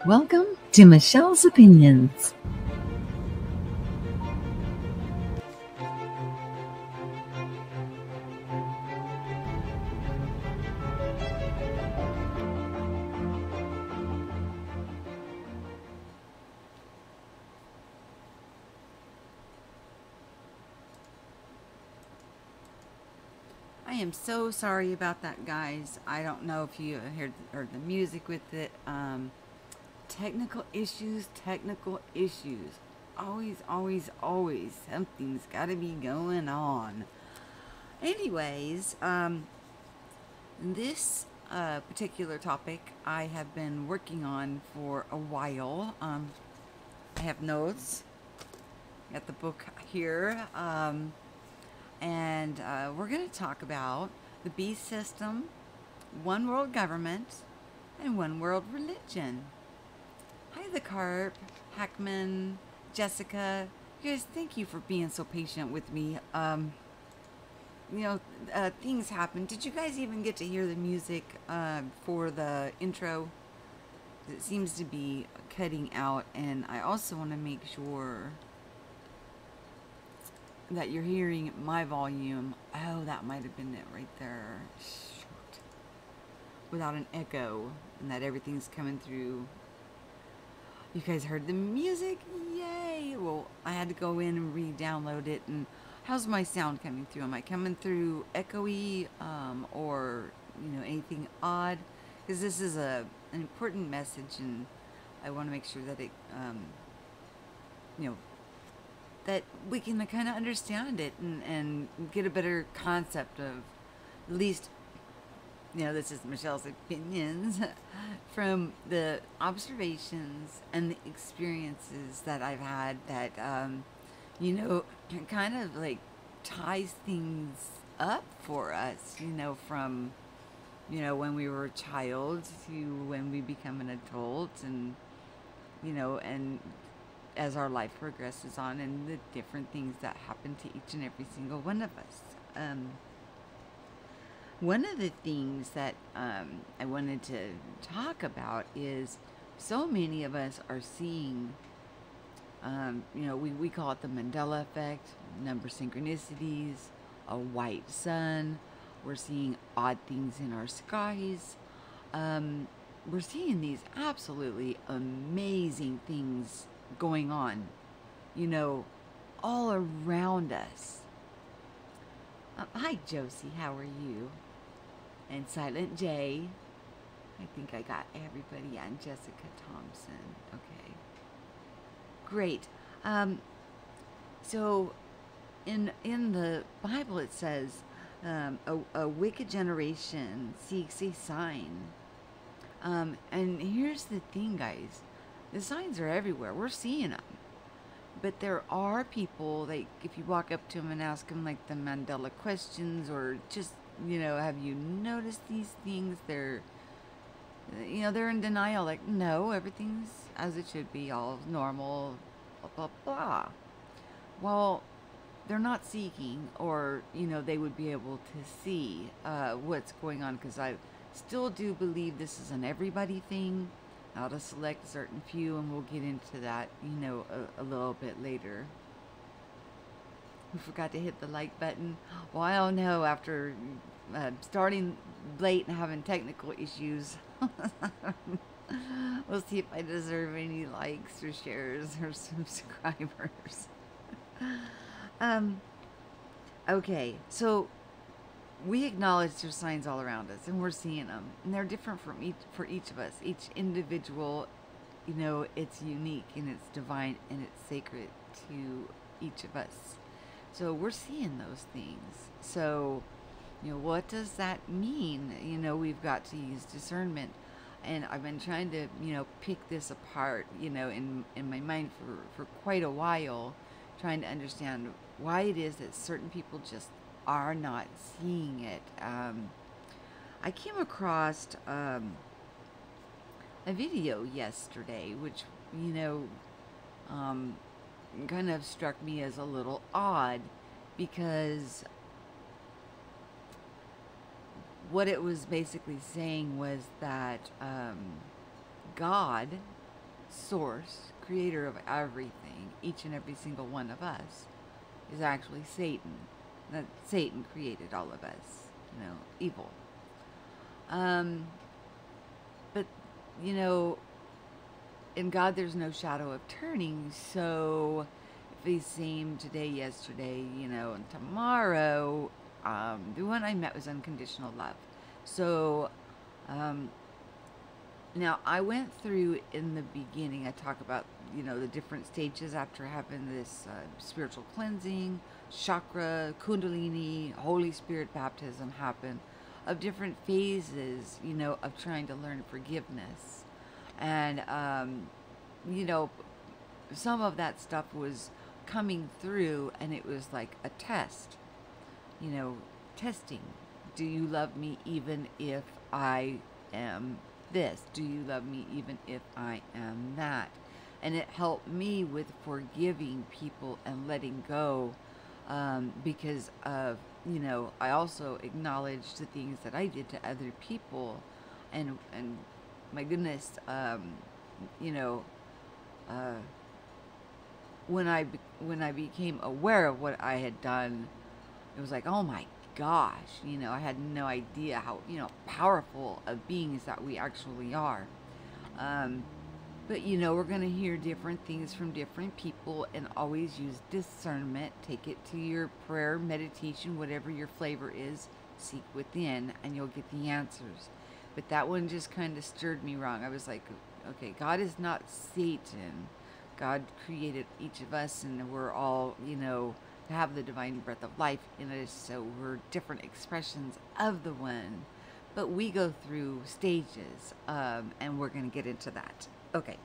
Welcome to Michelle's Opinions. I am so sorry about that, guys. I don't know if you heard the music with it. Technical issues, technical issues. Always, always, always. Something's got to be going on. Anyways, this particular topic I have been working on for a while. I have notes. Got the book here. And we're going to talk about the beast system, one world government, and one world religion. Hi, the Carp, Hackman, Jessica. You guys, thank you for being so patient with me. Things happen. Did you guys even get to hear the music for the intro? It seems to be cutting out, and I also want to make sure that you're hearing my volume. Oh, that might have been it right there. Shoot. Without an echo, and that everything's coming through. You guys heard the music? Yay! Well, I had to go in and re-download it. And how's my sound coming through? Am I coming through echoey or anything odd? Because this is an important message, and I want to make sure that it that we can kind of understand it and get a better concept of, at least, this is Michelle's opinions from the observations and the experiences that I've had that, kind of like ties things up for us, from, when we were a child to when we become an adult, and, and as our life progresses on, and the different things that happen to each and every single one of us. One of the things that I wanted to talk about is so many of us are seeing, we call it the Mandela effect, number synchronicities, a white sun. We're seeing odd things in our skies. We're seeing these absolutely amazing things going on, all around us. Hi, Josie, how are you? And Silent J. I think I got everybody, and Jessica Thompson. Okay, great. So in the Bible it says a wicked generation seeks a sign. And here's the thing, guys. The signs are everywhere. We're seeing them. But there are people, like, if you walk up to them and ask them, like, the Mandela questions, or just, have you noticed these things? They're in denial. Like, no, everything's as it should be, all normal, blah, blah, blah. Well, they're not seeking, or, they would be able to see what's going on, because I still do believe this is an everybody thing, not a select certain few, and we'll get into that, a little bit later. We forgot to hit the like button. Well, I don't know, after starting late and having technical issues. We'll see if I deserve any likes or shares or subscribers. Okay, so we acknowledge there's signs all around us, and we're seeing them, and they're different for each of us. Each individual, it's unique, and it's divine, and it's sacred to each of us. So we're seeing those things. So, what does that mean? We've got to use discernment, and I've been trying to, pick this apart, in my mind for quite a while, trying to understand why it is that certain people just are not seeing it. I came across a video yesterday, which, kind of struck me as a little odd, because what it was basically saying was that God source, creator of everything, each and every single one of us, is actually Satan. That Satan created all of us, evil. But, in God there's no shadow of turning, so if he's same today, yesterday, and tomorrow, the one I met was unconditional love. So, now I went through in the beginning, I talk about, the different stages after having this spiritual cleansing, chakra, kundalini, Holy Spirit baptism happen, of different phases, of trying to learn forgiveness. And, some of that stuff was coming through, and it was like a test, testing. Do you love me even if I am this? Do you love me even if I am that? And it helped me with forgiving people and letting go, because of, I also acknowledged the things that I did to other people, and my goodness, when I became aware of what I had done, it was like, oh my gosh, I had no idea how, powerful of beings that we actually are. But, we're going to hear different things from different people, and always use discernment. Take it to your prayer, meditation, whatever your flavor is. Seek within, and you'll get the answers. But that one just kind of stirred me wrong. I was like, okay, God is not Satan. God created each of us, and we're all, have the divine breath of life in us, so we're different expressions of the one. But we go through stages, and we're going to get into that. Okay.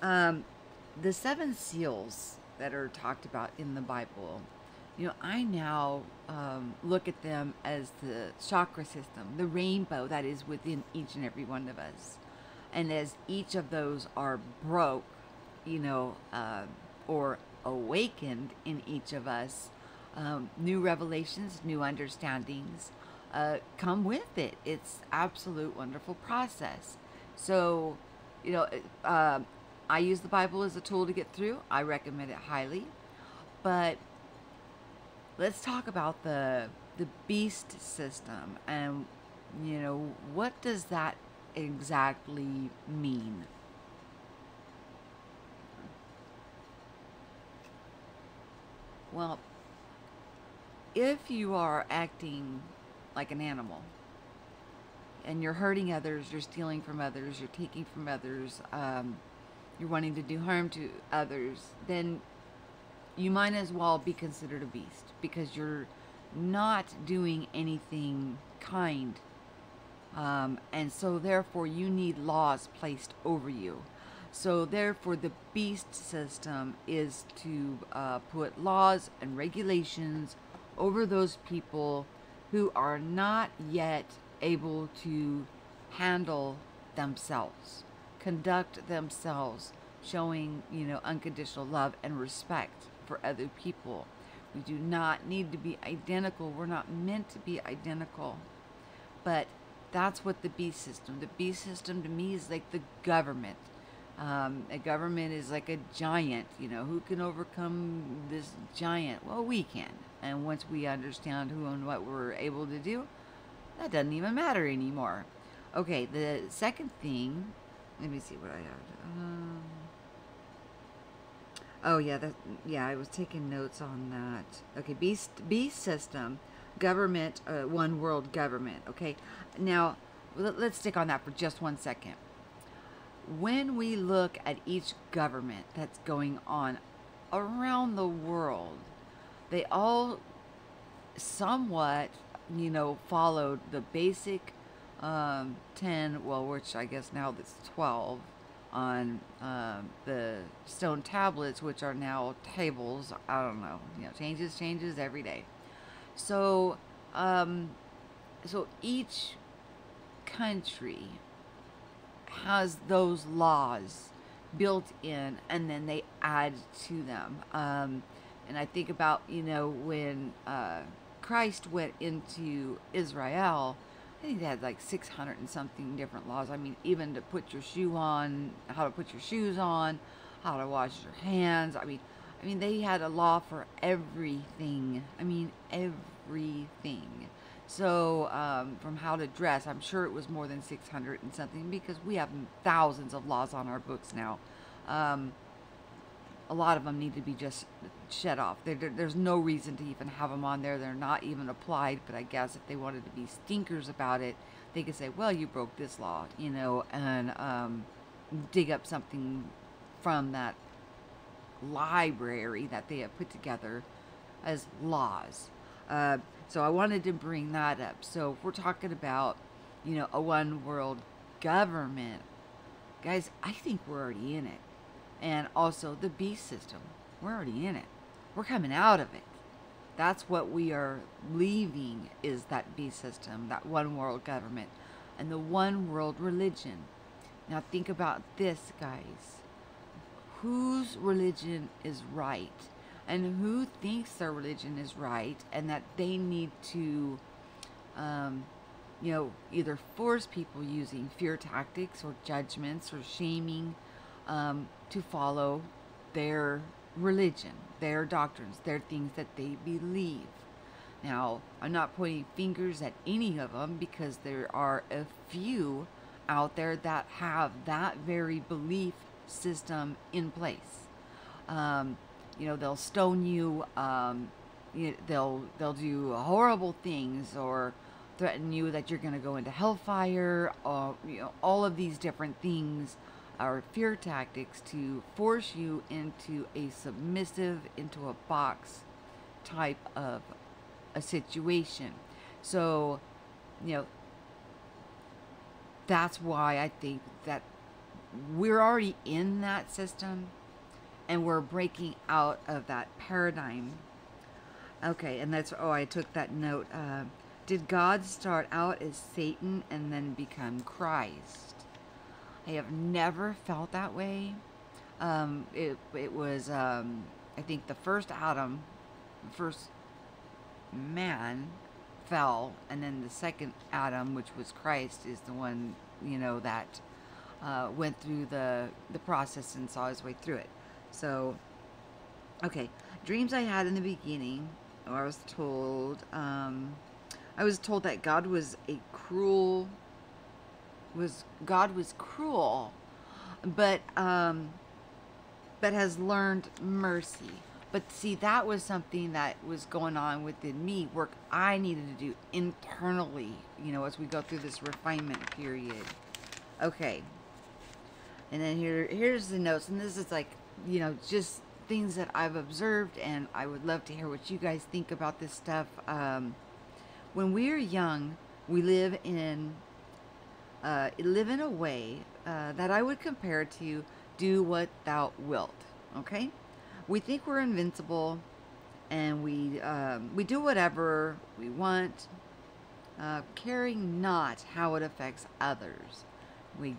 The 7 seals that are talked about in the Bible, I now look at them as the chakra system, the rainbow that is within each and every one of us. And as each of those are broke, or awakened in each of us, new revelations, new understandings come with it. It's absolute wonderful process. So, I use the Bible as a tool to get through. I recommend it highly. But let's talk about the beast system, and what does that exactly mean? Well, if you are acting like an animal, and you're hurting others, you're stealing from others, you're taking from others, you're wanting to do harm to others, then you might as well be considered a beast, because you're not doing anything kind. And so therefore you need laws placed over you. So therefore the beast system is to put laws and regulations over those people who are not yet able to handle themselves, conduct themselves, showing, unconditional love and respect for other people. We do not need to be identical. We're not meant to be identical. But that's what the beast system. The beast system to me is like the government. A government is like a giant. Who can overcome this giant? Well, we can. And once we understand who and what we're able to do, that doesn't even matter anymore. Okay, the second thing, let me see what I have. Oh yeah, I was taking notes on that. Okay, beast system, government, one world government. Okay, now let's stick on that for just 1 second. When we look at each government that's going on around the world, they all somewhat, followed the basic 10, well, which I guess now that's 12, on the stone tablets, which are now tables. I don't know, changes every day. So, so each country has those laws built in, and then they add to them. And I think about, when Christ went into Israel, I think they had like 600 and something different laws. I mean, even to put your shoe on, how to put your shoes on, how to wash your hands. I mean, they had a law for everything. I mean, everything. So, from how to dress, I'm sure it was more than 600 and something, because we have thousands of laws on our books now. A lot of them need to be just shut off. There's no reason to even have them on there. They're not even applied, but I guess if they wanted to be stinkers about it, they could say, well, you broke this law, you know, and dig up something from that library that they have put together as laws. So I wanted to bring that up. So if we're talking about, you know, a one world government, guys, I think we're already in it. And also the beast system, we're already in it. We're coming out of it. That's what we are leaving, is that beast system, that one world government, and the one world religion. Now think about this, guys. Whose religion is right? And who thinks their religion is right, and that they need to, you know, either force people using fear tactics or judgments or shaming to follow their religion, their doctrines, their things that they believe. Now, I'm not pointing fingers at any of them, because there are a few out there that have that very belief system in place. You know, they'll stone you, they'll do horrible things, or threaten you that you're going to go into hellfire, or, you know, all of these different things are fear tactics to force you into a submissive, into a box type of a situation. So, you know, that's why I think that we're already in that system, and we're breaking out of that paradigm. Okay, and that's, oh, I took that note. Did God start out as Satan and then become Christ? I have never felt that way. It was, I think the first Adam, the first man fell, and then the second Adam, which was Christ, is the one, you know, that went through the process and saw his way through it. So, okay, dreams I had in the beginning, I was told that God was cruel, but has learned mercy. But see, that was something that was going on within me, work I needed to do internally, you know, as we go through this refinement period. Okay, and then here's the notes, and this is like, you know, just things that I've observed, and I would love to hear what you guys think about this stuff. When we are young, we live in a way that I would compare to do what thou wilt. Okay, we think we're invincible, and we do whatever we want, caring not how it affects others. We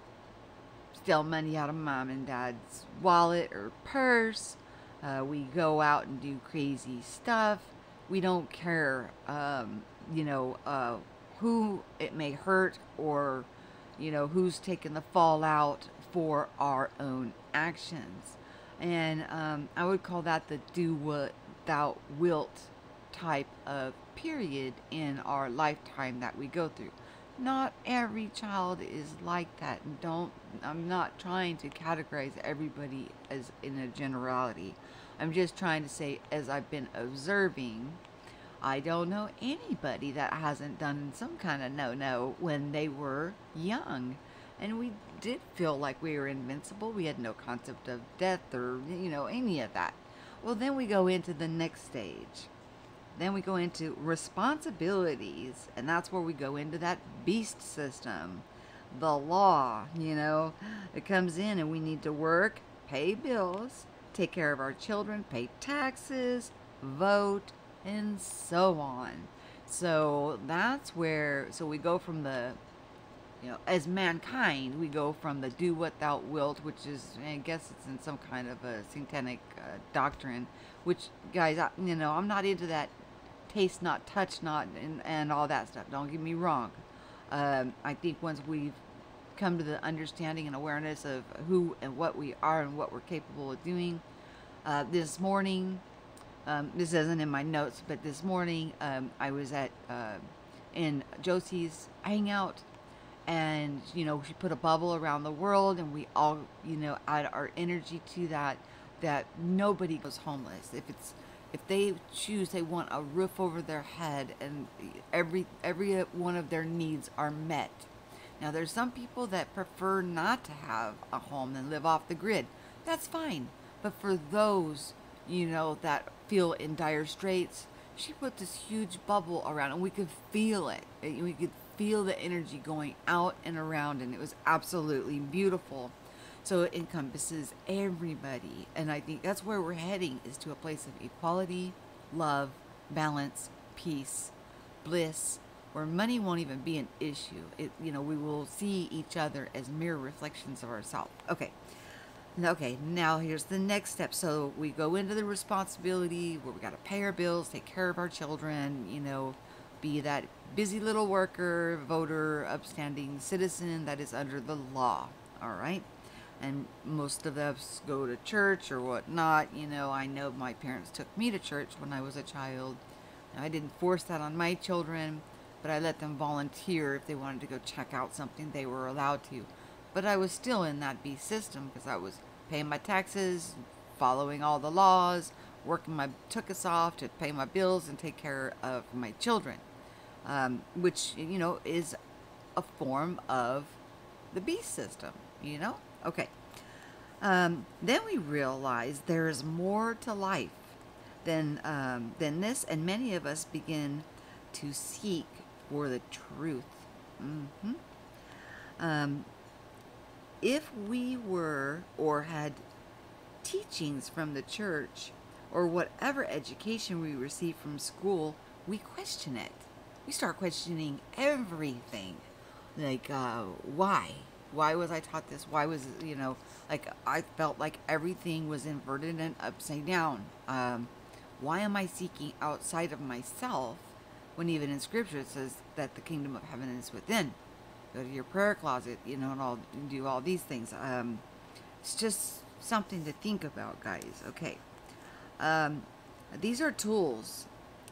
steal money out of mom and dad's wallet or purse. We go out and do crazy stuff. We don't care, you know, who it may hurt, or, you know, who's taking the fallout for our own actions. And I would call that the do what thou wilt type of period in our lifetime that we go through. Not every child is like that. I'm not trying to categorize everybody as in a generality. I'm just trying to say, as I've been observing, I don't know anybody that hasn't done some kind of no-no when they were young. And we did feel like we were invincible. We had no concept of death or, you know, any of that. Well, then we go into the next stage. Then we go into responsibilities, and that's where we go into that beast system. The law, you know, it comes in, and we need to work, pay bills, take care of our children, pay taxes, vote, and so on. So that's where, so we go from the, you know, as mankind, we go from the do what thou wilt, which is, I guess it's in some kind of a satanic doctrine, which, guys, you know, I'm not into that taste not, touch not, and all that stuff. Don't get me wrong. I think once we've come to the understanding and awareness of who and what we are and what we're capable of doing, this morning, this isn't in my notes, but this morning I was at in Josie's hangout, and she put a bubble around the world, and we all add our energy to that. That nobody goes homeless. If they choose, they want a roof over their head, and every one of their needs are met. Now, there's some people that prefer not to have a home and live off the grid. That's fine. But for those, that feel in dire straits, she put this huge bubble around, and we could feel it. We could feel the energy going out and around, and it was absolutely beautiful. So it encompasses everybody, and I think that's where we're heading, is to a place of equality, love, balance, peace, bliss, where money won't even be an issue. We will see each other as mirror reflections of ourselves. Okay, now here's the next step. So we go into the responsibility where we got to pay our bills, take care of our children, be that busy little worker, voter, upstanding citizen that is under the law. All right. And most of us go to church or whatnot. I know my parents took me to church when I was a child. Now, I didn't force that on my children, but I let them volunteer if they wanted to go check out something. They were allowed to. But I was still in that beast system because I was paying my taxes, following all the laws, working my tuchus off to pay my bills and take care of my children, which, is a form of the beast system, Okay. Then we realize there is more to life than this, and many of us begin to seek for the truth. If we were or had teachings from the church or whatever education we receive from school, we question it. We start questioning everything. Like, why? Why was I taught this? Why was, I felt like everything was inverted and upside down. Why am I seeking outside of myself when even in Scripture it says that the kingdom of heaven is within? Go to your prayer closet, and do all these things. It's just something to think about, guys. Okay. These are tools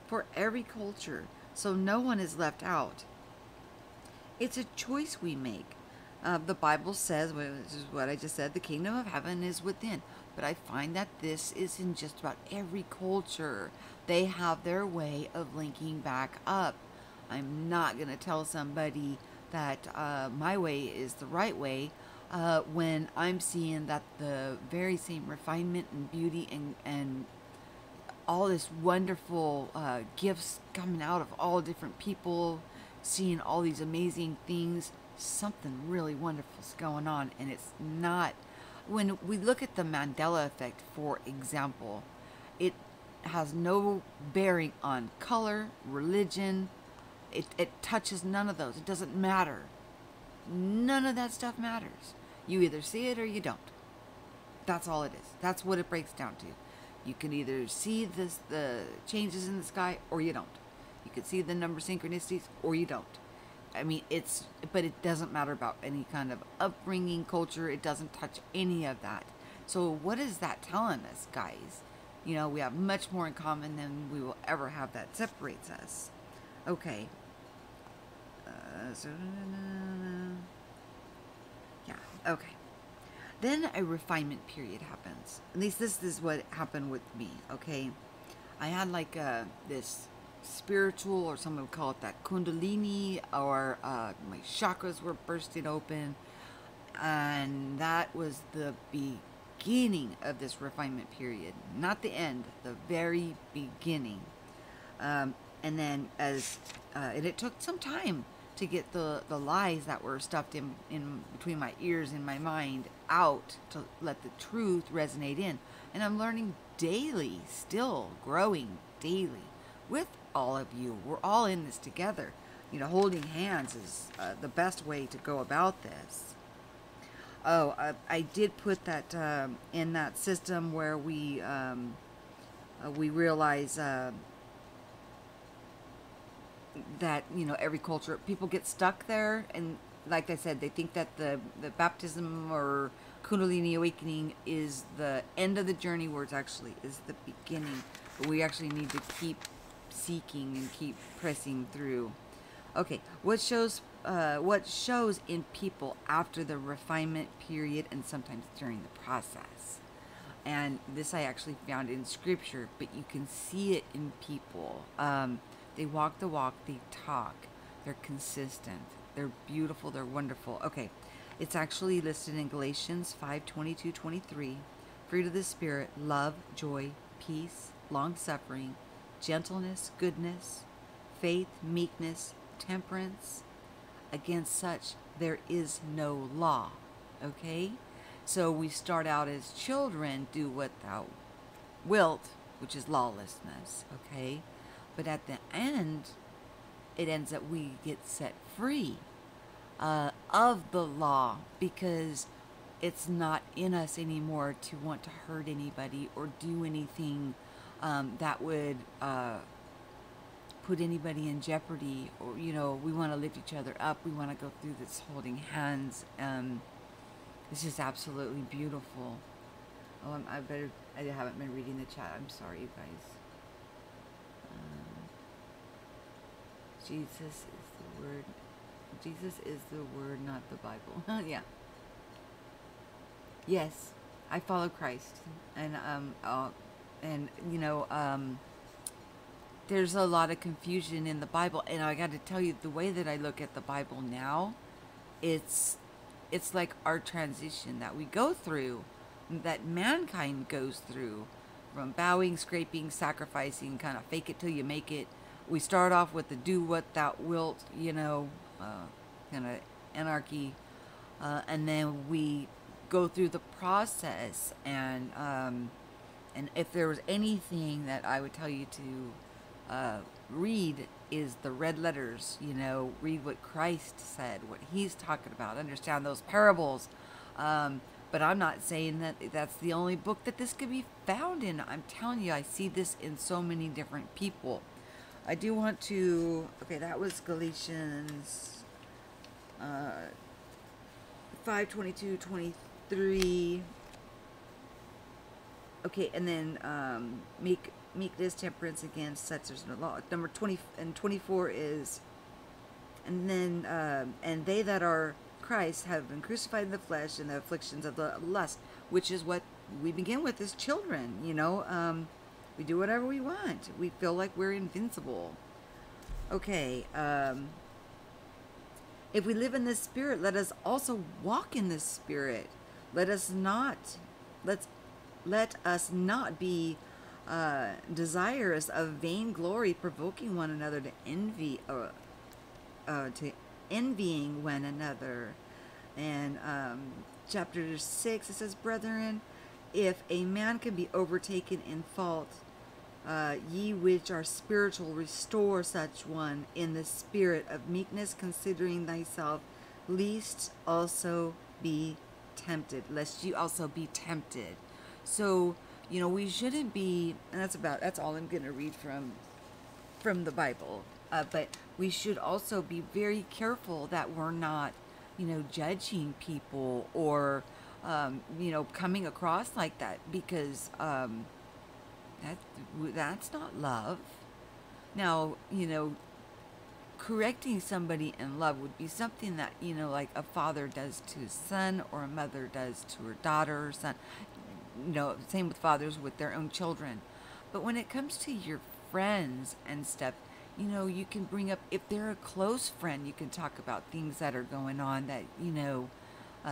for every culture, so no one is left out. It's a choice we make. The Bible says, which is what I just said, the kingdom of heaven is within. But I find that this is in just about every culture. They have their way of linking back up. I'm not going to tell somebody that my way is the right way when I'm seeing that the very same refinement and beauty and all this wonderful gifts coming out of all different people, seeing all these amazing things. Something really wonderful is going on, and it's not. When we look at the Mandela effect, for example, it has no bearing on color, religion. It touches none of those. It doesn't matter. None of that stuff matters. You either see it or you don't. That's all it is. That's what it breaks down to. You can either see the changes in the sky or you don't. You can see the number synchronicities or you don't. I mean, but it doesn't matter about any kind of upbringing, culture. It doesn't touch any of that. So what is that telling us, guys? We have much more in common than we will ever have that separates us. Okay. Yeah, okay. Then a refinement period happens. At least this is what happened with me, okay? I had like this spiritual, or some would call it that kundalini, or my chakras were bursting open, and that was the beginning of this refinement period, not the end, the very beginning. And then and it took some time to get the lies that were stuffed in between my ears and my mind out, to let the truth resonate in. And I'm learning daily, still growing daily with all of you. We're all in this together. Holding hands is the best way to go about this. I did put that in that system where we realize that, you know, every culture, people get stuck there, and like I said, they think that the baptism or Kundalini awakening is the end of the journey, where it's actually is the beginning. But we actually need to keep seeking and keep pressing through. Okay, what shows in people after the refinement period and sometimes during the process? And this I actually found in scripture, but you can see it in people. They walk the walk, they talk, they're consistent, they're beautiful, they're wonderful. Okay, it's actually listed in Galatians 5:22-23. Fruit of the Spirit: love, joy, peace, long-suffering, gentleness, goodness, faith, meekness, temperance. Against such there is no law. Okay? So we start out as children, do what thou wilt, which is lawlessness. Okay? But at the end, it ends up we get set free of the law, because it's not in us anymore to want to hurt anybody or do anything that would put anybody in jeopardy. Or, you know, we want to lift each other up. We want to go through this holding hands. This is absolutely beautiful. Oh, I haven't been reading the chat. I'm sorry, you guys. Jesus is the word. Jesus is the word, not the Bible. Yeah. Yes, I follow Christ, and you know, there's a lot of confusion in the Bible, and I got to tell you, the way that I look at the Bible now, it's like our transition that we go through, that mankind goes through, from bowing, scraping, sacrificing, kind of fake it till you make it. We start off with the do what thou wilt, you know, kind of anarchy, and then we go through the process, and if there was anything that I would tell you to read, is the red letters. You know, read what Christ said, what he's talking about, understand those parables. But I'm not saying that that's the only book that this could be found in. I'm telling you, I see this in so many different people. I do want to, okay, that was Galatians 5:22-23. Okay, and then meekness, temperance, against such there's no law. Number 20 and 24 is, and then and they that are Christ have been crucified in the flesh and the afflictions of the lust, which is what we begin with as children. You know, we do whatever we want. We feel like we're invincible. Okay, if we live in the Spirit, let us also walk in the Spirit. Let us not be desirous of vainglory, provoking one another to envy, or to envying one another. And chapter 6, it says, brethren, if a man can be overtaken in fault, ye which are spiritual, restore such one in the spirit of meekness, considering thyself, lest also be tempted, lest you also be tempted. So, you know, we shouldn't be, and that's all I'm going to read from the Bible. But we should also be very careful that we're not, you know, judging people or, you know, coming across like that, because that's not love. Now, you know, correcting somebody in love would be something that, you know, like a father does to his son, or a mother does to her daughter or son. You know, same with fathers with their own children. But when it comes to your friends and stuff, you know, you can bring up, if they're a close friend, you can talk about things that are going on that, you know,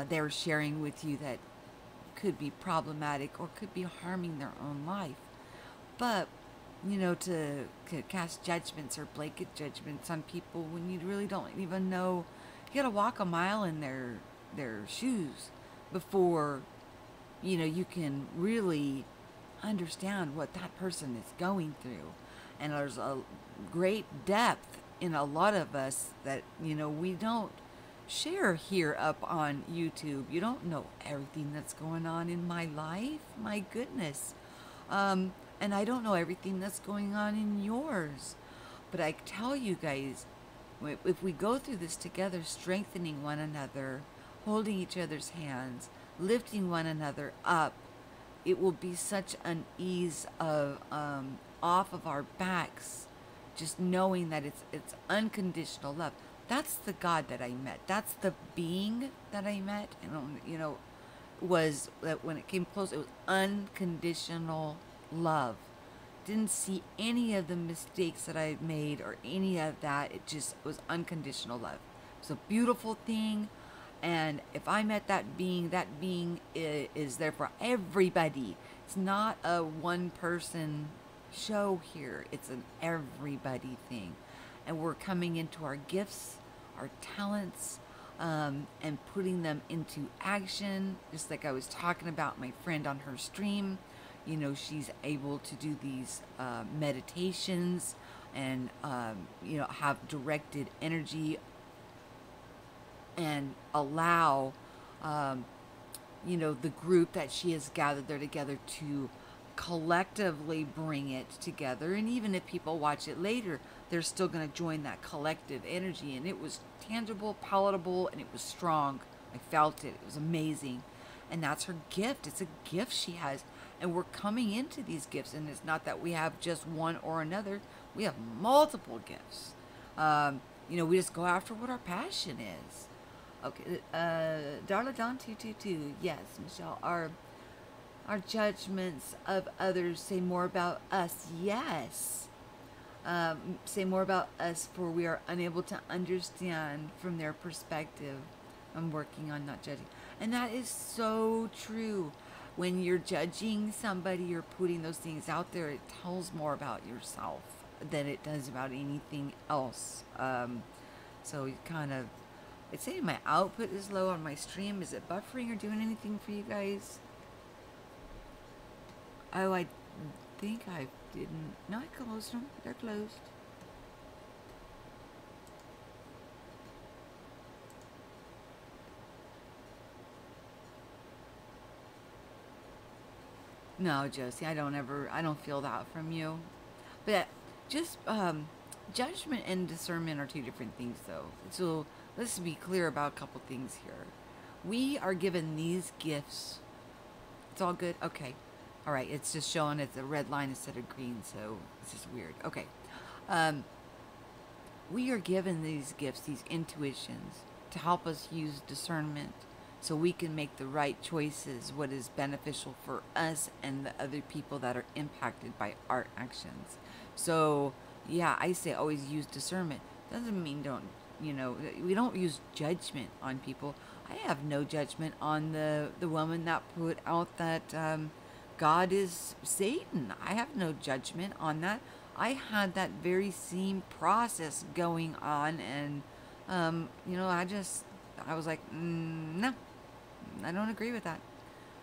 they're sharing with you that could be problematic or could be harming their own life. But, you know, to cast judgments or blanket judgments on people when you really don't even know, you gotta walk a mile in their shoes before, you know, you can really understand what that person is going through. And there's a great depth in a lot of us that, you know, we don't share here up on YouTube. You don't know everything that's going on in my life. My goodness. And I don't know everything that's going on in yours. But I tell you guys, if we go through this together, strengthening one another, holding each other's hands, lifting one another up, it will be such an ease of off of our backs, just knowing that it's unconditional love. That's the God that I met. That's the being that I met. And was that when it came close, it was unconditional love. Didn't see any of the mistakes that I made or any of that. It just was unconditional love. It's a beautiful thing. And if I met that being is there for everybody. It's not a one person show here. It's an everybody thing. And we're coming into our gifts, our talents, and putting them into action. Just like I was talking about my friend on her stream. She's able to do these meditations and, have directed energy and allow, the group that she has gathered there together to collectively bring it together. And even if people watch it later, they're still going to join that collective energy. And it was tangible, palatable, and it was strong. I felt it. It was amazing. And that's her gift. It's a gift she has. And we're coming into these gifts. And it's not that we have just one or another. We have multiple gifts. We just go after what our passion is. Okay. Darla Dawn 222. Yes, Michelle. Our judgments of others say more about us. Yes. Say more about us, for we are unable to understand from their perspective. I'm working on not judging. And that is so true. When you're judging somebody, you're putting those things out there, it tells more about yourself than it does about anything else. So you kind of, it's saying my output is low on my stream. Is it buffering or doing anything for you guys? Oh, I think I didn't. No, I closed them. They're closed. No, Josie, I don't feel that from you. But just judgment and discernment are two different things, though. So let's be clear about a couple things here. We are given these gifts. It's all good? Okay. All right. It's just showing it's a red line instead of green, so it's just weird. Okay. We are given these gifts, these intuitions, to help us use discernment so we can make the right choices, what is beneficial for us and the other people that are impacted by our actions. So, yeah, I say always use discernment. Doesn't mean we don't use judgment on people. I have no judgment on the woman that put out that God is Satan. I have no judgment on that. I had that very same process going on, and I was like, no, I don't agree with that.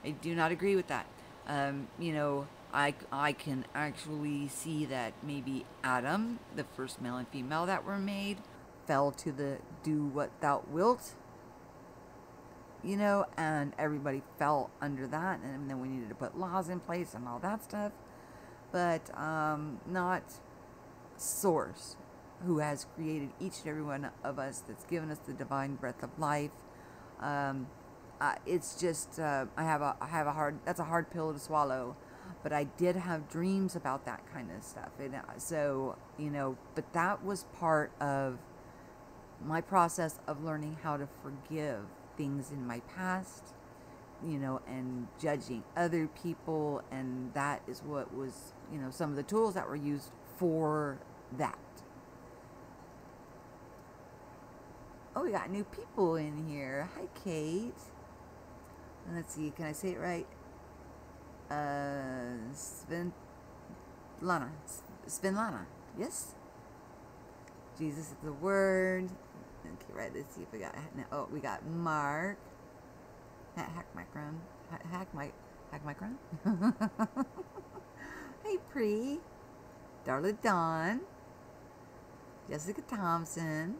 I do not agree with that. I can actually see that maybe Adam, the first male and female that were made, fell to the do what thou wilt, and everybody fell under that, and then we needed to put laws in place and all that stuff. But not Source, who has created each and every one of us, that's given us the divine breath of life. It's just that's a hard pill to swallow, but I did have dreams about that kind of stuff, and so but that was part of my process of learning how to forgive things in my past, and judging other people, and that is what was some of the tools that were used for that. Oh, we got new people in here. Hi, Kate. And let's see, can I say it right? Svenlana. Yes? Jesus is the word. Okay, right, let's see if we got, we got Mark. Hack Micron. Hey, Pre. Darla Dawn. Jessica Thompson.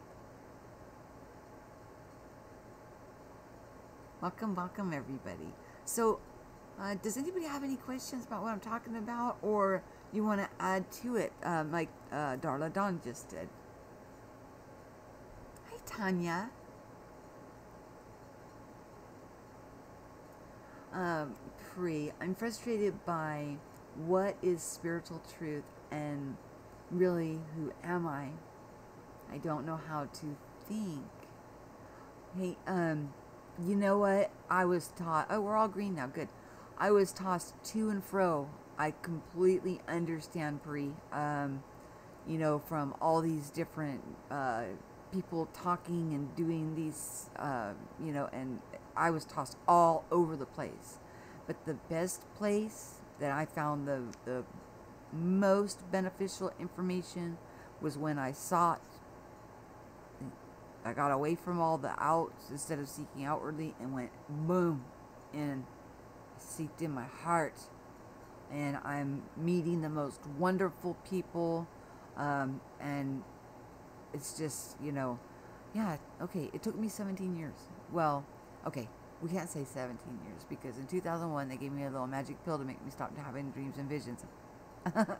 Welcome, everybody. So, does anybody have any questions about what I'm talking about? Or, you want to add to it, like Darla Dawn just did. Hi, Tanya. Pri, I'm frustrated by what is spiritual truth and really who am I? I don't know how to think. Hey, you know what? I was taught, oh, we're all green now, good. I was tossed to and fro. I completely understand, Pri. You know, from all these different people talking and doing these, you know, and I was tossed all over the place. But the best place that I found the most beneficial information was when I sought. I got away from all the outs instead of seeking outwardly and went boom and seeked in my heart. And I'm meeting the most wonderful people. And it's just, you know, yeah, okay, it took me 17 years. Well, okay, we can't say 17 years because in 2001 they gave me a little magic pill to make me stop having dreams and visions. But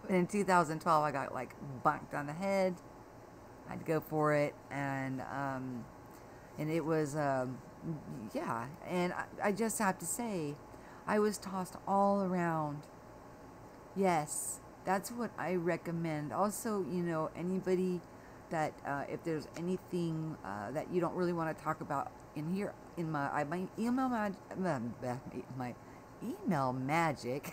in 2012 I got like bonked on the head. I had to go for it, and it was yeah, and I just have to say I was tossed all around. Yes, that's what I recommend. Also, you know, anybody that if there's anything that you don't really want to talk about in here, in my email my email magic.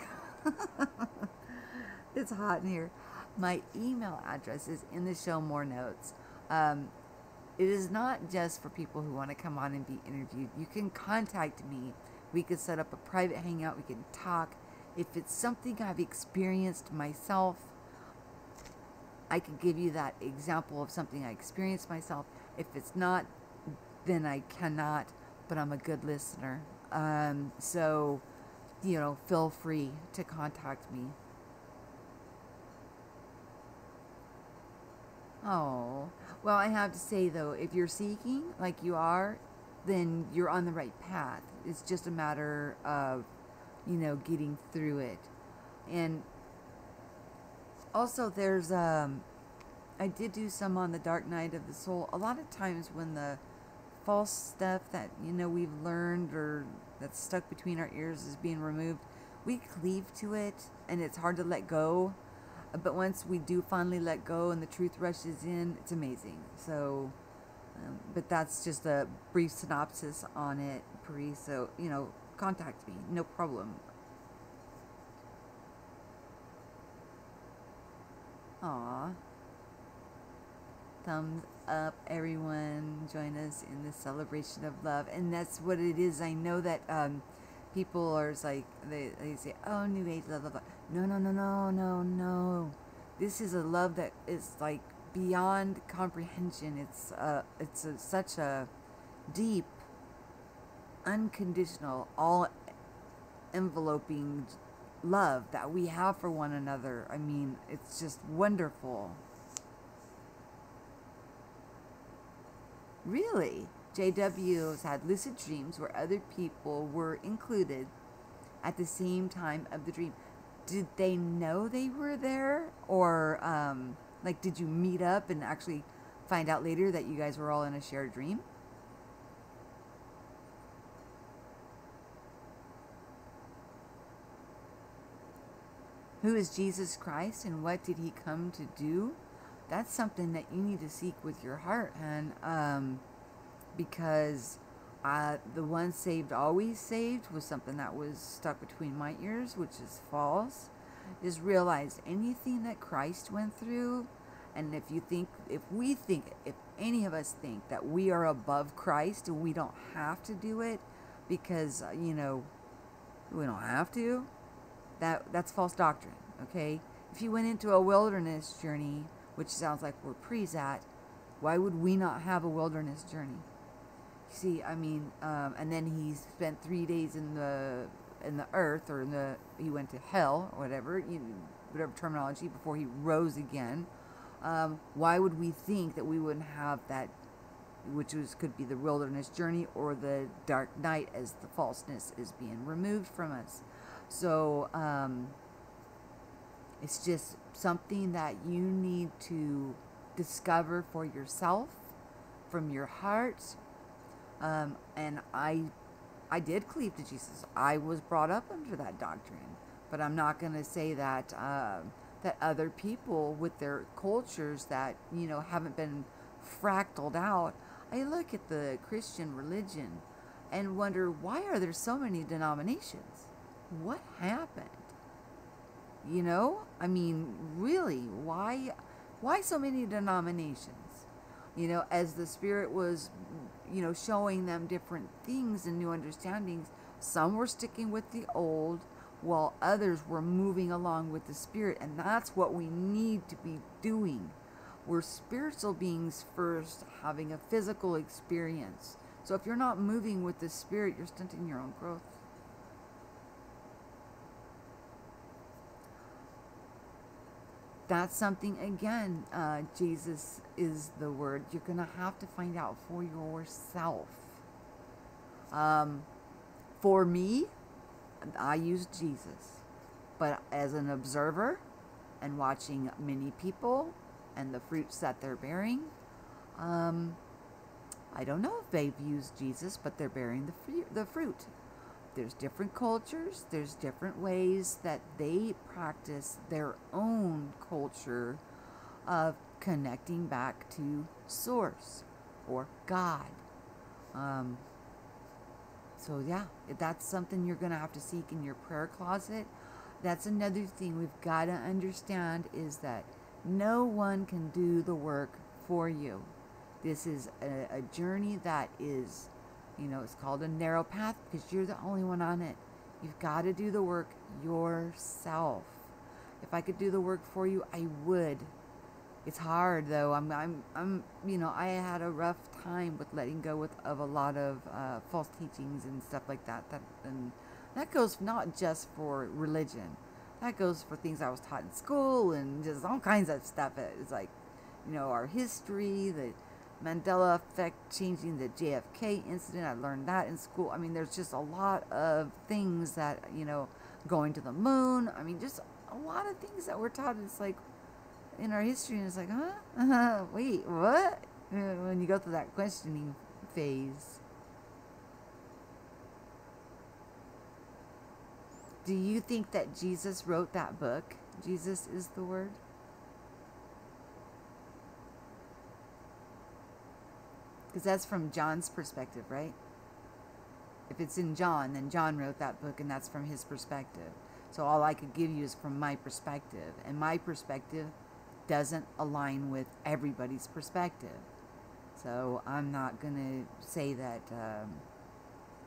It's hot in here. My email address is in the show more notes. It is not just for people who want to come on and be interviewed. You can contact me. We could set up a private hangout. We can talk. If it's something I've experienced myself, I can give you that example of something I experienced myself. If it's not, then I cannot, but I'm a good listener. So, you know, feel free to contact me. Oh, well, I have to say, though, if you're seeking like you are, then you're on the right path. It's just a matter of, you know, getting through it. And also there's, I did do some on the dark night of the soul. A lot of times when the false stuff that, you know, we've learned or that's stuck between our ears is being removed, we cleave to it and it's hard to let go. But once we do finally let go and the truth rushes in, it's amazing. So, but that's just a brief synopsis on it, Pri. So, you know, contact me. No problem. Aw. Thumbs up, everyone. Join us in the celebration of love. And that's what it is. I know that people are like, they say, oh, New Age, blah, blah, blah. No, no, no, no, no, no. This is a love that is like beyond comprehension. It's such a deep, unconditional, all enveloping love that we have for one another. I mean, it's just wonderful. Really? JW's had lucid dreams where other people were included at the same time of the dream. Did they know they were there? Or, like, did you meet up and actually find out later that you guys were all in a shared dream? Who is Jesus Christ and what did he come to do? That's something that you need to seek with your heart, and because the one saved always saved was something that was stuck between my ears, which is false. Is realize anything that Christ went through, and if any of us think that we are above Christ and we don't have to do it because, you know, we don't have to, that's false doctrine, okay? If you went into a wilderness journey, which sounds like where Pri's at, why would we not have a wilderness journey? See, I mean, and then he spent 3 days in the earth, or he went to hell, or whatever, whatever terminology, before he rose again. Why would we think that we wouldn't have that, which could be the wilderness journey or the dark night, as the falseness is being removed from us? So, It's just something that you need to discover for yourself, from your heart. And I did cleave to Jesus. I was brought up under that doctrine, but I'm not going to say that that other people with their cultures that haven't been fractaled out. I look at the Christian religion and wonder, why are there so many denominations? What happened? I mean, really, why so many denominations? As the Spirit was, showing them different things and new understandings, some were sticking with the old, while others were moving along with the Spirit. And that's what we need to be doing. We're spiritual beings first, having a physical experience. So if you're not moving with the Spirit, you're stunting your own growth. That's something, again, Jesus is the word. You're going to have to find out for yourself. For me, I use Jesus. But as an observer and watching many people and the fruits that they're bearing, I don't know if they've used Jesus, but they're bearing the fruit. There's different cultures, there's different ways that they practice their own culture of connecting back to Source or God. So yeah, that's something you're going to have to seek in your prayer closet. That's another thing we've got to understand, is that no one can do the work for you. This is a journey that is, it's called a narrow path because you're the only one on it. You've got to do the work yourself. If I could do the work for you, I would. It's hard though. I had a rough time with letting go of a lot of false teachings and stuff like that. And that goes not just for religion. That goes for things I was taught in school and just all kinds of stuff. It's like, our history, the Mandela effect, changing the JFK incident. I learned that in school. I mean, there's just a lot of things that, going to the moon. I mean, just a lot of things that we're taught. It's like in our history, and it's like, huh? Wait, what? When you go through that questioning phase. Do you think that Jesus wrote that book? Jesus is the Word? Because that's from John's perspective, right? If it's in John, then John wrote that book, and that's from his perspective. So all I could give you is from my perspective. And my perspective doesn't align with everybody's perspective. So I'm not going to say that,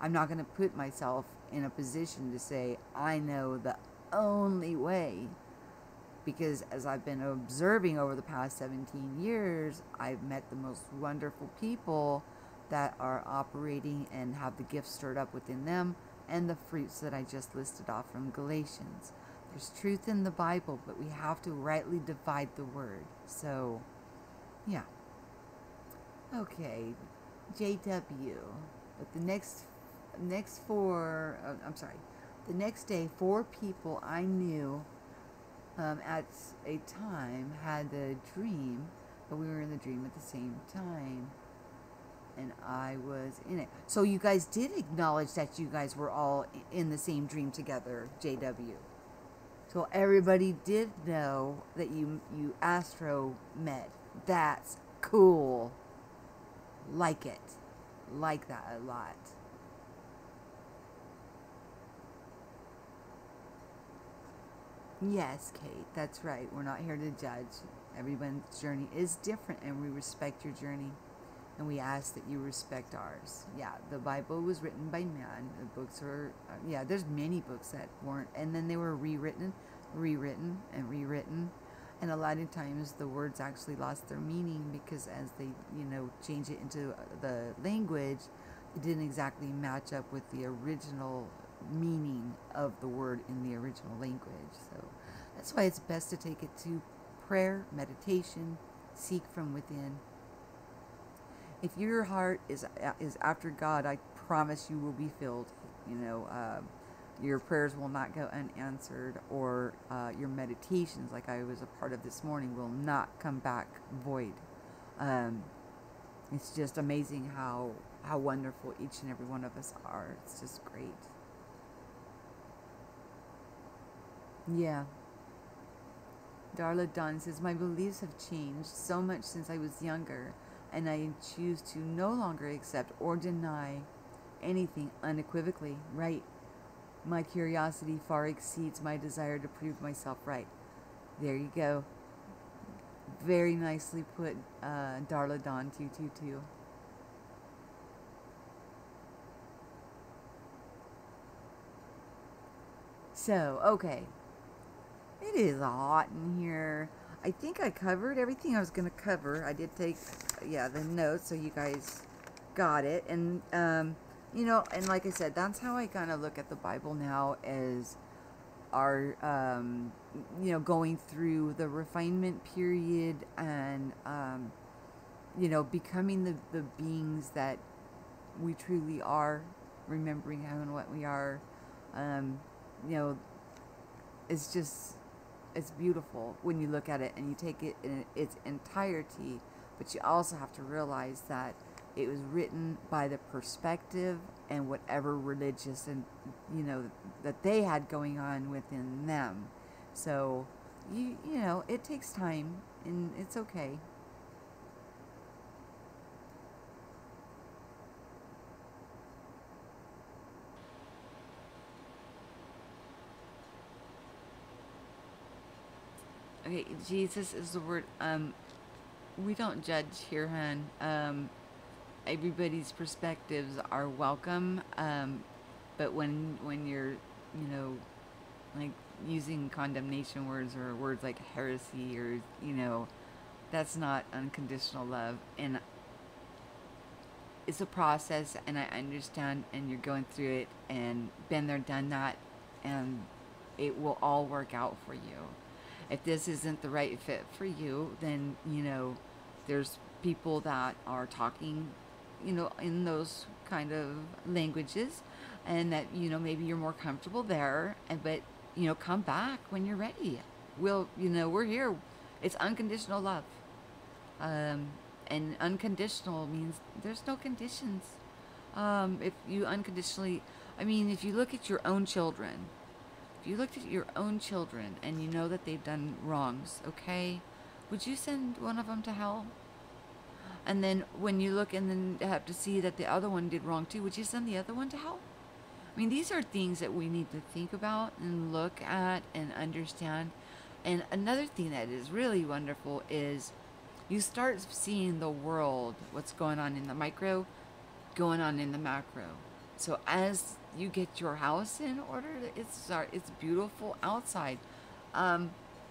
I'm not going to put myself in a position to say, I know the only way. Because as I've been observing over the past 17 years, I've met the most wonderful people that are operating and have the gifts stirred up within them, and the fruits that I just listed off from Galatians. There's truth in the Bible, but we have to rightly divide the word. So, yeah. Okay, JW. But the next day, 4 people I knew at a time had the dream, but we were in the dream at the same time, and I was in it. So you guys did acknowledge that you guys were all in the same dream together, JW. So everybody did know that you astro met. That's cool. Like it. Like that a lot. Yes, Kate, that's right. We're not here to judge. Everyone's journey is different, and we respect your journey. And we ask that you respect ours. Yeah, the Bible was written by man. The books are, there's many books that weren't. And then they were rewritten. And a lot of times the words actually lost their meaning because as they, change it into the language, it didn't exactly match up with the original meaning of the word in the original language. So that's why it's best to take it to prayer, meditation, seek from within. If your heart is after God, I promise you will be filled. Your prayers will not go unanswered, or your meditations, like I was a part of this morning, will not come back void. It's just amazing how wonderful each and every one of us are. It's just great. Yeah. Darla Dawn says, my beliefs have changed so much since I was younger, and I choose to no longer accept or deny anything unequivocally. Right. My curiosity far exceeds my desire to prove myself right. There you go. Very nicely put, Darla Dawn 222. So, okay. It is hot in here. I think I covered everything I was going to cover. I did take, the notes, so you guys got it. And, you know, and like I said, that's how I kind of look at the Bible now, as our, you know, going through the refinement period and, you know, becoming the beings that we truly are, remembering how and what we are. You know, it's just, it's beautiful when you look at it and you take it in its entirety, but you also have to realize that it was written by the perspective and whatever religious and, you know, that they had going on within them. So, you know, it takes time, and it's okay. Okay, Jesus is the word. We don't judge here, hon. Everybody's perspectives are welcome. But when you're, you know, like using condemnation words or words like heresy, or, you know, that's not unconditional love. And it's a process, and I understand, and you're going through it, and been there, done that, and it will all work out for you. If this isn't the right fit for you, then, you know, there's people that are talking, you know, in those kind of languages, and that, you know, maybe you're more comfortable there, but, you know, come back when you're ready. We'll, you know, we're here. It's unconditional love. And unconditional means there's no conditions. If you unconditionally, I mean, if you look at your own children, if you looked at your own children and you know that they've done wrongs, okay, would you send one of them to hell? And then when you look and then have to see that the other one did wrong too, would you send the other one to hell? I mean, these are things that we need to think about and look at and understand. And another thing that is really wonderful is you start seeing the world, what's going on in the micro, going on in the macro. So as you get your house in order, it's beautiful outside.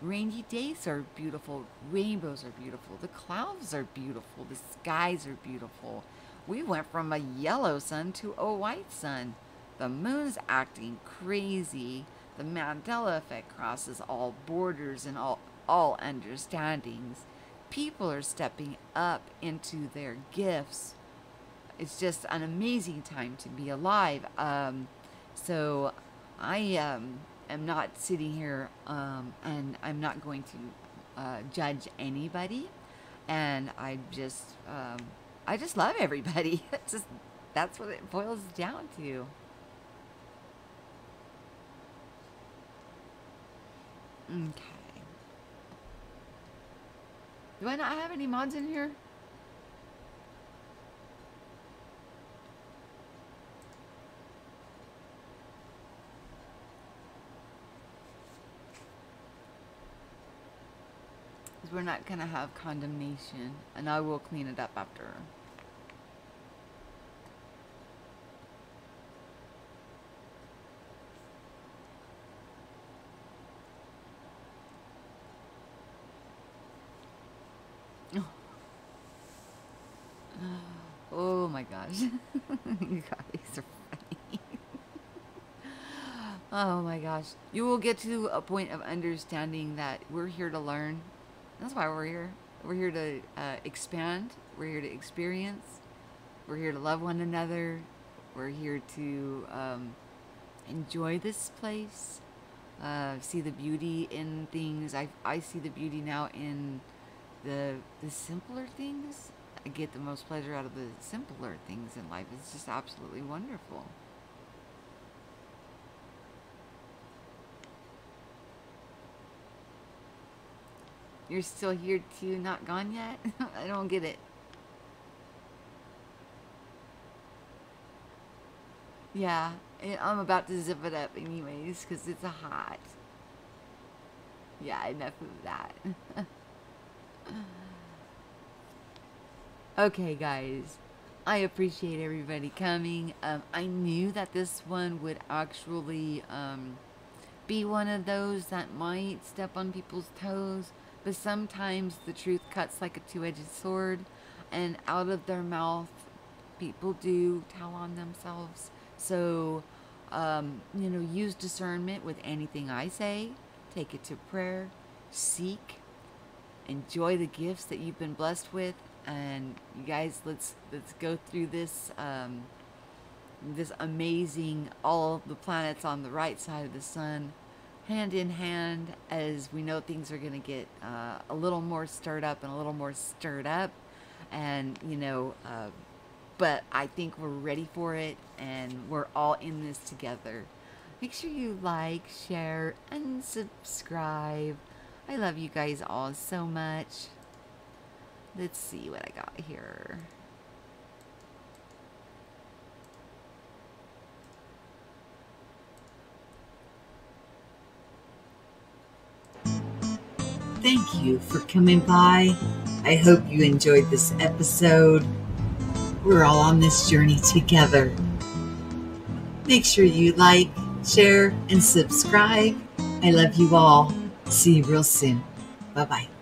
Rainy days are beautiful. Rainbows are beautiful. The clouds are beautiful. The skies are beautiful. We went from a yellow sun to a white sun. The moon's acting crazy. The Mandela effect crosses all borders and all understandings. People are stepping up into their gifts. It's just an amazing time to be alive. So I am not sitting here and I'm not going to judge anybody. And I just love everybody. That's what it boils down to. Okay. Do I not have any mods in here? Because we're not going to have condemnation, and I will clean it up after. Oh my gosh. You guys are funny. Oh my gosh. You will get to a point of understanding that we're here to learn. That's why we're here. We're here to expand. We're here to experience. We're here to love one another. We're here to enjoy this place. See the beauty in things. I see the beauty now in the simpler things. I get the most pleasure out of the simpler things in life. It's just absolutely wonderful. You're still here too, not gone yet? I don't get it. Yeah, I'm about to zip it up anyways, because it's hot. Yeah, enough of that. Okay, guys. I appreciate everybody coming. I knew that this one would actually be one of those that might step on people's toes, but sometimes the truth cuts like a two-edged sword, and out of their mouth, people do tell on themselves. So, use discernment with anything I say. Take it to prayer. Seek. Enjoy the gifts that you've been blessed with. And you guys, let's go through this this amazing, all of the planets on the right side of the sun, hand in hand, as we know things are going to get a little more stirred up and a little more stirred up. And, but I think we're ready for it, and we're all in this together. Make sure you like, share, and subscribe. I love you guys all so much. Let's see what I got here. Thank you for coming by. I hope you enjoyed this episode. We're all on this journey together. Make sure you like, share, and subscribe. I love you all. See you real soon. Bye-bye.